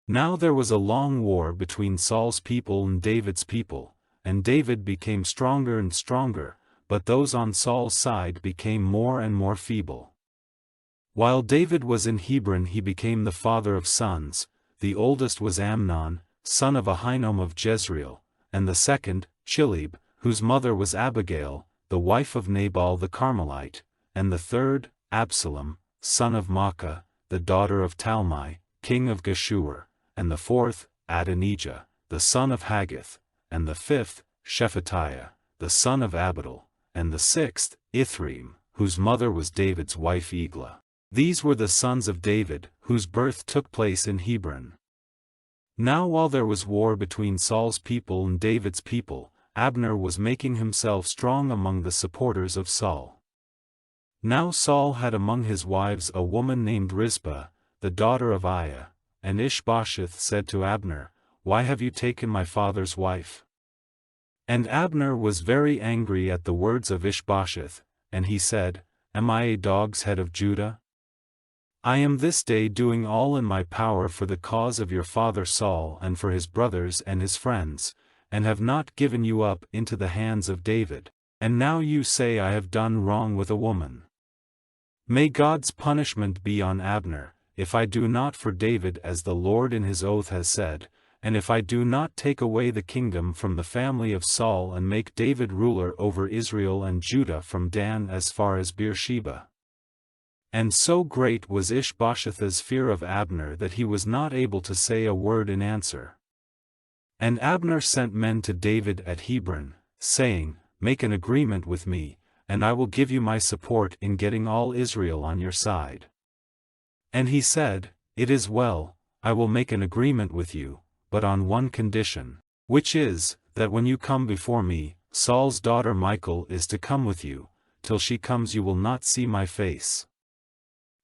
Now there was a long war between Saul's people and David's people, and David became stronger and stronger, but those on Saul's side became more and more feeble. While David was in Hebron he became the father of sons. The oldest was Amnon, son of Ahinoam of Jezreel, and the second, Chileab, whose mother was Abigail, the wife of Nabal the Carmelite, and the third, Absalom, son of Maacah, the daughter of Talmai, king of Geshur, and the fourth, Adonijah, the son of Haggith, and the fifth, Shephatiah, the son of Abital, and the sixth, Ithream, whose mother was David's wife Eglah. These were the sons of David, whose birth took place in Hebron. Now while there was war between Saul's people and David's people, Abner was making himself strong among the supporters of Saul. Now Saul had among his wives a woman named Rizpah, the daughter of Aiah, and Ishbosheth said to Abner, "Why have you taken my father's wife?" And Abner was very angry at the words of Ishbosheth, and he said, "Am I a dog's head of Judah? I am this day doing all in my power for the cause of your father Saul and for his brothers and his friends, and have not given you up into the hands of David, and now you say I have done wrong with a woman. May God's punishment be on Abner, if I do not for David as the Lord in his oath has said, and if I do not take away the kingdom from the family of Saul and make David ruler over Israel and Judah from Dan as far as Beersheba." And so great was Ishbosheth's fear of Abner that he was not able to say a word in answer. And Abner sent men to David at Hebron, saying, "Make an agreement with me, and I will give you my support in getting all Israel on your side." And he said, "It is well, I will make an agreement with you, but on one condition, which is, that when you come before me, Saul's daughter Michal is to come with you, till she comes you will not see my face."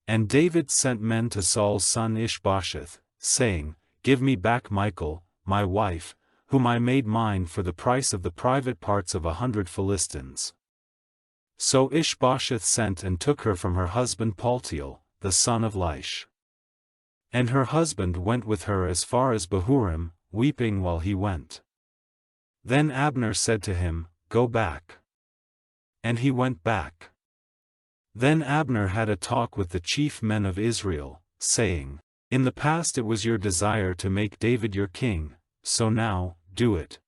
And David sent men to Saul's son Ishbosheth, saying, "Give me back Michal, my wife, whom I made mine for the price of the private parts of 100 Philistines." So Ishbosheth sent and took her from her husband Paltiel, the son of Laish. And her husband went with her as far as Bahurim, weeping while he went. Then Abner said to him, "Go back." And he went back. Then Abner had a talk with the chief men of Israel, saying, "In the past it was your desire to make David your king, so now, do it.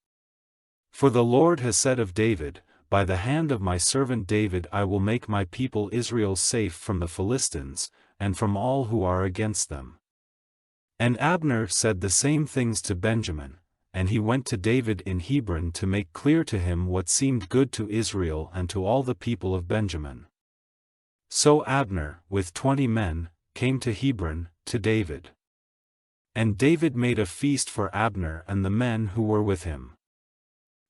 For the Lord has said of David, by the hand of my servant David I will make my people Israel safe from the Philistines, and from all who are against them." And Abner said the same things to Benjamin, and he went to David in Hebron to make clear to him what seemed good to Israel and to all the people of Benjamin. So Abner, with 20 men, came to Hebron, to David. And David made a feast for Abner and the men who were with him.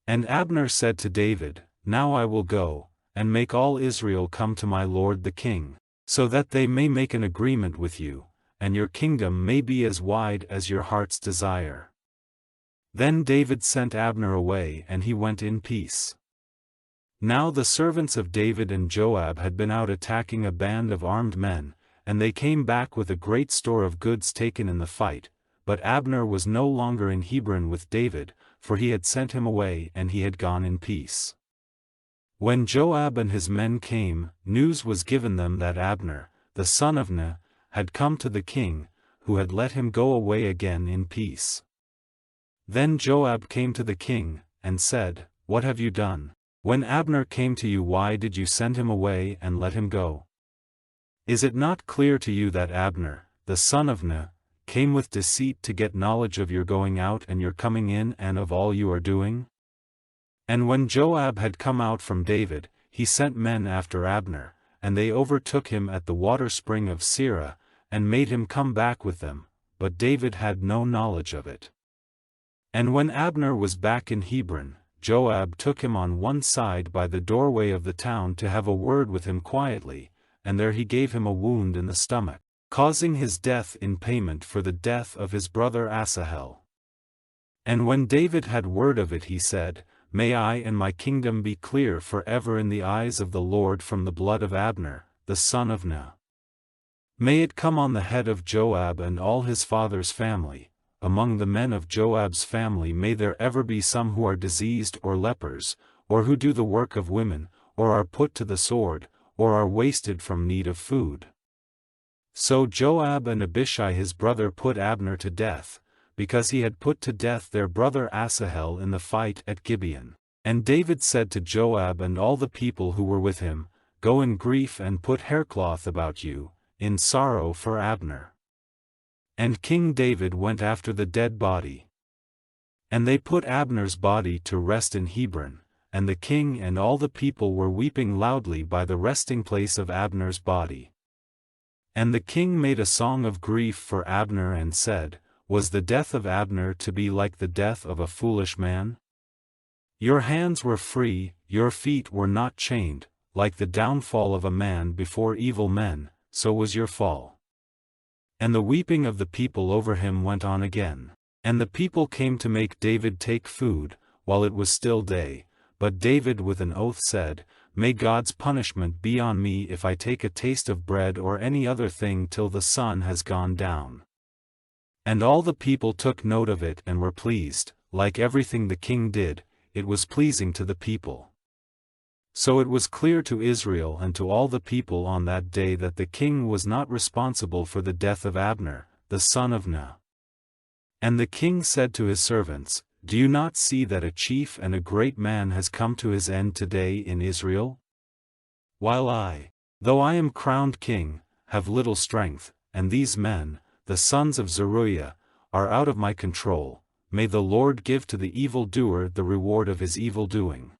And Abner said to David, "Now I will go, and make all Israel come to my lord the king, so that they may make an agreement with you, and your kingdom may be as wide as your heart's desire." Then David sent Abner away and he went in peace. Now the servants of David and Joab had been out attacking a band of armed men, and they came back with a great store of goods taken in the fight, but Abner was no longer in Hebron with David, for he had sent him away and he had gone in peace. When Joab and his men came, news was given them that Abner, the son of Ner, had come to the king, who had let him go away again in peace. Then Joab came to the king, and said, "What have you done? When Abner came to you, why did you send him away and let him go? Is it not clear to you that Abner, the son of Ner, came with deceit to get knowledge of your going out and your coming in and of all you are doing?" And when Joab had come out from David, he sent men after Abner, and they overtook him at the water spring of Sirah, and made him come back with them, but David had no knowledge of it. And when Abner was back in Hebron, Joab took him on one side by the doorway of the town to have a word with him quietly, and there he gave him a wound in the stomach, causing his death in payment for the death of his brother Asahel. And when David had word of it he said, "May I and my kingdom be clear forever in the eyes of the Lord from the blood of Abner, the son of Ner. May it come on the head of Joab and all his father's family, among the men of Joab's family may there ever be some who are diseased or lepers, or who do the work of women, or are put to the sword, or are wasted from need of food. So Joab and Abishai his brother put Abner to death, because he had put to death their brother Asahel in the fight at Gibeon. And David said to Joab and all the people who were with him, Go in grief and put haircloth about you, in sorrow for Abner. And King David went after the dead body. And they put Abner's body to rest in Hebron, and the king and all the people were weeping loudly by the resting place of Abner's body. And the king made a song of grief for Abner and said, Was the death of Abner to be like the death of a foolish man? Your hands were free, your feet were not chained, like the downfall of a man before evil men, so was your fall. And the weeping of the people over him went on again. And the people came to make David take food, while it was still day, but David with an oath said, May God's punishment be on me if I take a taste of bread or any other thing till the sun has gone down. And all the people took note of it and were pleased, like everything the king did, it was pleasing to the people. So it was clear to Israel and to all the people on that day that the king was not responsible for the death of Abner, the son of Ner. And the king said to his servants, Do you not see that a chief and a great man has come to his end today in Israel? While I, though I am crowned king, have little strength, and these men, the sons of Zeruiah, are out of my control, may the Lord give to the evildoer the reward of his evil doing.